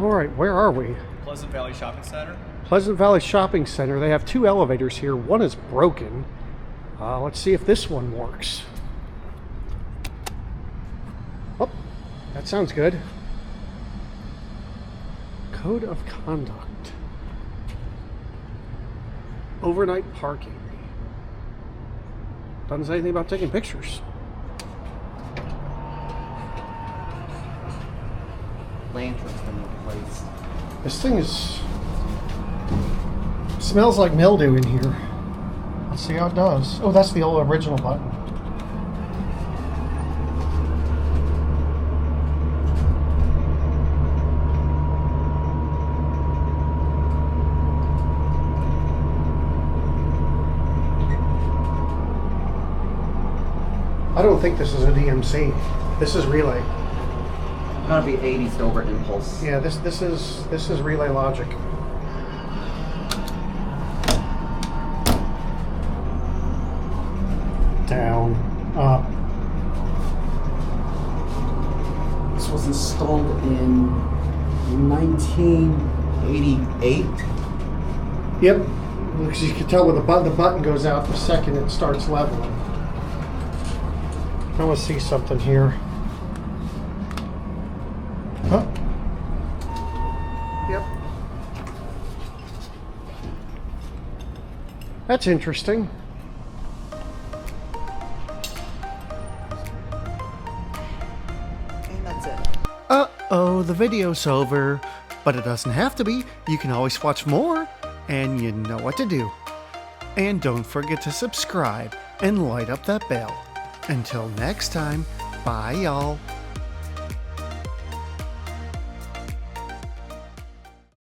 All right, where are we? Pleasant Valley Shopping Center. Pleasant Valley Shopping Center. They have two elevators here. One is broken. Let's see if this one works. Oh, that sounds good. Code of conduct. Overnight parking. Doesn't say anything about taking pictures. Lanterns been replaced. This thing smells like mildew in here. Let's see how it does. Oh, that's the old original button. I don't think this is a DMC. This is relay. Gotta be 80s over impulse. Yeah, this is relay logic. Down, up. This was installed in 1988. Yep. Because you can tell when the button goes out the second it starts leveling. I want to see something here. Huh? Yep. That's interesting. And that's it. Uh-oh, the video's over. But it doesn't have to be. You can always watch more, and you know what to do. And don't forget to subscribe and light up that bell. Until next time, bye y'all.